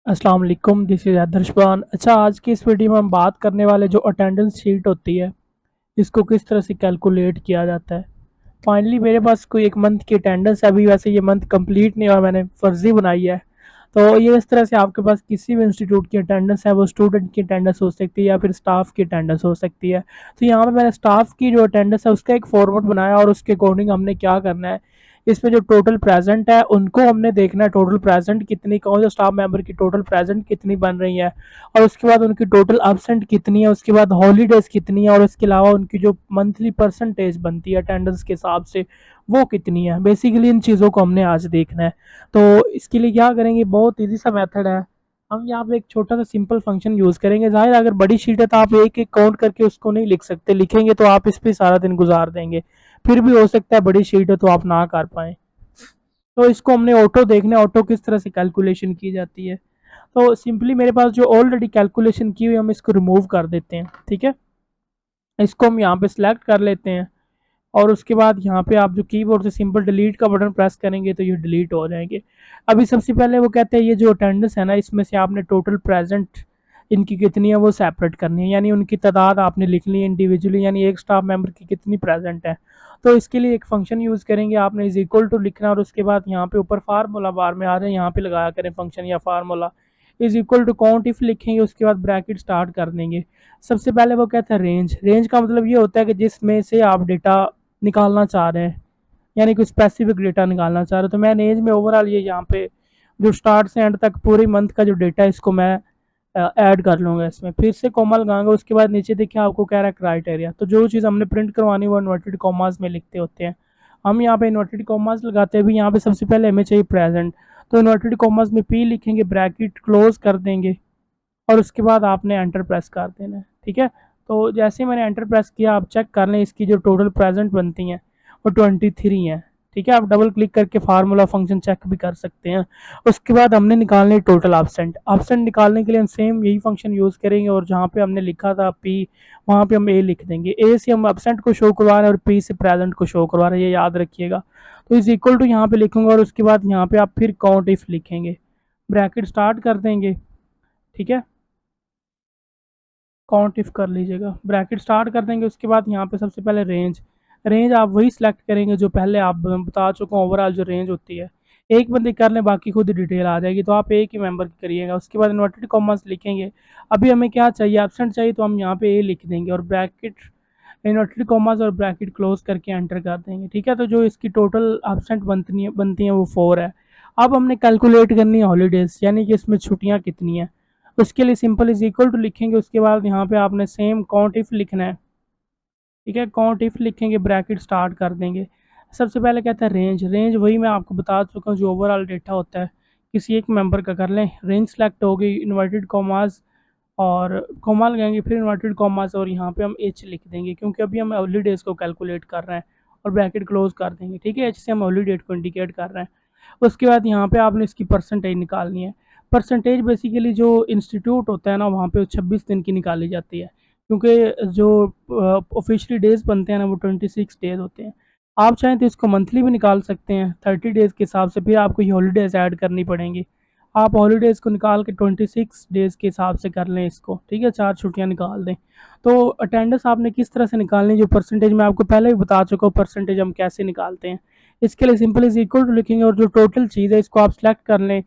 अस्सलाम वालेकुम, this is आदर्शवान। अच्छा, आज की इस वीडियो में हम बात करने वाले जो अटेंडेंस शीट होती है, इसको किस तरह से कैलकुलेट किया जाता है। फाइनली मेरे पास कोई एक मंथ की अटेंडेंस है। अभी वैसे ये मंथ कंप्लीट नहीं हुआ, मैंने फ़र्ज़ी बनाई है। तो ये इस तरह से आपके पास किसी भी इंस्टीट्यूट की अटेंडेंस है, वो स्टूडेंट की अटेंडेंस हो सकती है या फिर स्टाफ की अटेंडेंस हो सकती है। तो यहाँ पे मैंने स्टाफ की जो अटेंडेंस है उसका एक फॉर्मेट बनाया और उसके अकॉर्डिंग हमने क्या करना है, इसमें जो टोटल प्रेजेंट है उनको हमने देखना है, टोटल प्रेजेंट कितनी, कौन से स्टाफ मेंबर की टोटल प्रेजेंट कितनी बन रही है, और उसके बाद उनकी टोटल एब्सेंट कितनी है, उसके बाद हॉलीडेज कितनी है, और इसके अलावा उनकी जो मंथली परसेंटेज बनती है अटेंडेंस के हिसाब से वो कितनी है। बेसिकली इन चीज़ों को हमने आज देखना है। तो इसके लिए क्या करेंगे, बहुत ईजी सा मेथड है। हम यहाँ पे एक छोटा सा सिंपल फंक्शन यूज़ करेंगे। ज़ाहिर अगर बड़ी शीट है तो आप एक एक काउंट करके उसको नहीं लिख सकते, लिखेंगे तो आप इस पर सारा दिन गुजार देंगे। फिर भी हो सकता है बड़ी शीट है तो आप ना कर पाएँ। तो इसको हमने ऑटो देखना है, ऑटो किस तरह से कैलकुलेशन की जाती है। तो सिंपली मेरे पास जो ऑलरेडी कैलकुलेशन की हुई है हम इसको रिमूव कर देते हैं। ठीक है, इसको हम यहाँ पे सिलेक्ट कर लेते हैं और उसके बाद यहाँ पे आप जो कीबोर्ड से सिंपल डिलीट का बटन प्रेस करेंगे तो ये डिलीट हो जाएंगे। अभी सबसे पहले वो कहते हैं ये जो अटेंडेंस है ना, इसमें से आपने टोटल प्रेजेंट इनकी कितनी है वो सेपरेट करनी है, यानी उनकी तादाद आपने लिखनी है इंडिविजुअली, यानी एक स्टाफ मेंबर की कितनी प्रेजेंट है। तो इसके लिए एक फंक्शन यूज़ करेंगे, आपने इज इक्वल टू लिखना और उसके बाद यहाँ पे ऊपर फार्मूला बार में आ रहे हैं, यहाँ पे लगाया करें फंक्शन या formula. Is equal to count if लिखेंगे, उसके बाद ब्रैकेट स्टार्ट कर देंगे। सबसे पहले वो कहता है रेंज। रेंज का मतलब ये होता है कि जिसमें से आप डेटा निकालना चाह रहे हैं, यानी कोई स्पेसिफिक डेटा निकालना चाह रहे हो। तो मैं रेंज में ओवरऑल ये यहाँ पे जो स्टार्ट से एंड तक पूरे मंथ का जो डेटा है इसको मैं ऐड कर लूँगा। इसमें फिर से कॉमा लगाऊंगा, उसके बाद नीचे देखिए आपको कह रहा है क्राइटेरिया। तो जो चीज़ हमने प्रिंट करवानी वो इन्वर्टेड कॉमास में लिखते होते हैं। हम यहाँ पे इन्वर्टेड कॉमास लगाते हैं भी, यहाँ पे सबसे पहले हमें चाहिए प्रेजेंट। तो इन्वर्टेड कॉमास में पी लिखेंगे, ब्रैकेट क्लोज कर देंगे और उसके बाद आपने एंटर प्रेस कर देना है। ठीक है, तो जैसे ही मैंने एंटर प्रेस किया आप चेक कर लें इसकी जो टोटल प्रेजेंट बनती हैं वो 23 हैं। ठीक है, आप डबल क्लिक करके फार्मूला फंक्शन चेक भी कर सकते हैं। उसके बाद हमने निकालने टोटल एब्सेंट। एब्सेंट निकालने के लिए हम सेम यही फंक्शन यूज़ करेंगे और जहाँ पे हमने लिखा था पी वहाँ पे हम ए लिख देंगे। ए से हम एब्सेंट को शो करवा रहे हैं और पी से प्रेजेंट को शो करवा रहे हैं, ये याद रखिएगा। तो इज इक्वल टू यहाँ पे लिखूंगा और उसके बाद यहाँ पे आप फिर काउंट इफ लिखेंगे, ब्रैकेट स्टार्ट कर देंगे। ठीक है, काउंट इफ कर लीजिएगा, ब्रैकेट स्टार्ट कर देंगे। उसके बाद यहाँ पे सबसे पहले रेंज। रेंज आप वही सिलेक्ट करेंगे जो पहले आप बता चुका हूँ, ओवरऑल जो रेंज होती है। एक बंदे कर लें बाकी खुद डिटेल आ जाएगी, तो आप एक ही मेंबर की करिएगा। उसके बाद इन्वर्टेड कॉमास लिखेंगे। अभी हमें क्या चाहिए, एब्सेंट चाहिए, तो हम यहाँ पे ए लिख देंगे और ब्रैकेट इन्वर्टेड कॉमास और ब्रैकेट क्लोज करके एंटर कर देंगे। ठीक है, तो जो इसकी टोटल एब्सेंट बनती हैं वो 4 है। अब हमने कैलकुलेट करनी है हॉलीडेज, यानी कि इसमें छुट्टियाँ कितनी हैं। उसके लिए सिंपल इज इक्वल टू लिखेंगे, उसके बाद यहाँ पे आपने सेम काउंट इफ लिखना है। ठीक है, काउंट इफ लिखेंगे, ब्रैकेट स्टार्ट कर देंगे। सबसे पहले कहता है रेंज। रेंज वही मैं आपको बता चुका हूँ जो ओवरऑल डेटा होता है किसी एक मेंबर का। कर लें, रेंज सेलेक्ट हो गई, इन्वर्टेड कॉमास और कॉमा लगाएंगे, फिर इन्वर्टेड कॉमास और यहाँ पे हम एच लिख देंगे क्योंकि अभी हम हॉलीडेज को कैलकुलेट कर रहे हैं, और ब्रैकेट क्लोज कर देंगे। ठीक है, एच से हम हॉलीडेज को इंडिकेट कर रहे हैं। उसके बाद यहाँ पे आपने इसकी परसेंटेज निकालनी है। परसेंटेज बेसिकली जो इंस्टीट्यूट होता है ना वहाँ पे 26 दिन की निकाली जाती है, क्योंकि जो ऑफिशियली डेज बनते हैं ना वो 26 डेज होते हैं। आप चाहें तो इसको मंथली भी निकाल सकते हैं 30 डेज के हिसाब से, फिर आपको ये हॉलीडेज ऐड करनी पड़ेंगी। आप हॉलीडेज को निकाल के 26 डेज के हिसाब से कर लें इसको। ठीक है, 4 छुट्टियाँ निकाल दें। तो अटेंडेंस आपने किस तरह से निकालनी, जो परसेंटेज मैं आपको पहले भी बता चुका हूँ परसेंटेज हम कैसे निकालते हैं। इसके लिए सिंपल इज इक्वल टू लिखेंगे और जो टोटल चीज़ है इसको आप सेलेक्ट कर लें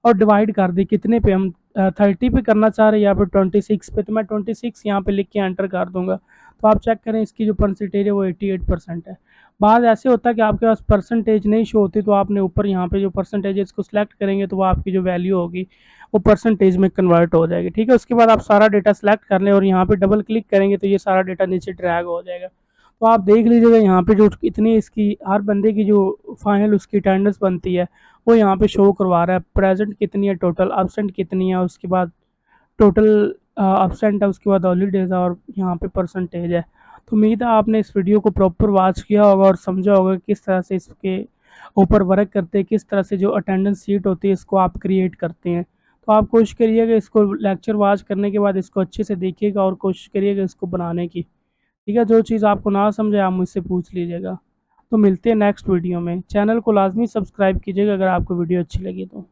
और डिवाइड कर दें कितने पे हम 30 पे करना चाह रहे हैं या फिर 26 पे। तो मैं 26 यहाँ पे लिख के एंटर कर दूंगा। तो आप चेक करें इसकी जो परसेंटेज है वो 88% है। बाद ऐसे होता है कि आपके पास परसेंटेज नहीं शो होती, तो आपने ऊपर यहाँ पे जो परसेंटेज है इसको सिलेक्ट करेंगे तो वो आपकी जो वैल्यू होगी वो परसेंटेज में कन्वर्ट हो जाएगी। ठीक है, उसके बाद आप सारा डेटा सेलेक्ट कर लें और यहाँ पे डबल क्लिक करेंगे तो ये सारा डेटा नीचे ड्रैग हो जाएगा। तो आप देख लीजिएगा यहाँ पे जो इतनी इसकी हर बंदे की जो फाइनल उसकी अटेंडेंस बनती है वो यहाँ पे शो करवा रहा है। प्रेजेंट कितनी है, टोटल एब्सेंट कितनी है, उसके बाद टोटल एब्सेंट है, उसके बाद हॉलीडेज है और यहाँ पे परसेंटेज है। तो उम्मीद है आपने इस वीडियो को प्रॉपर वॉच किया होगा और समझा होगा किस तरह से इसके ऊपर वर्क करते हैं, किस तरह से जो अटेंडेंस शीट होती है इसको आप क्रिएट करते हैं। तो आप कोशिश करिएगा इसको लेक्चर वॉच करने के बाद इसको अच्छे से देखिएगा और कोशिश करिएगा इसको बनाने की। ठीक है, जो चीज़ आपको ना समझे आप मुझसे पूछ लीजिएगा। तो मिलते हैं नेक्स्ट वीडियो में। चैनल को लाजमी सब्सक्राइब कीजिएगा अगर आपको वीडियो अच्छी लगी तो।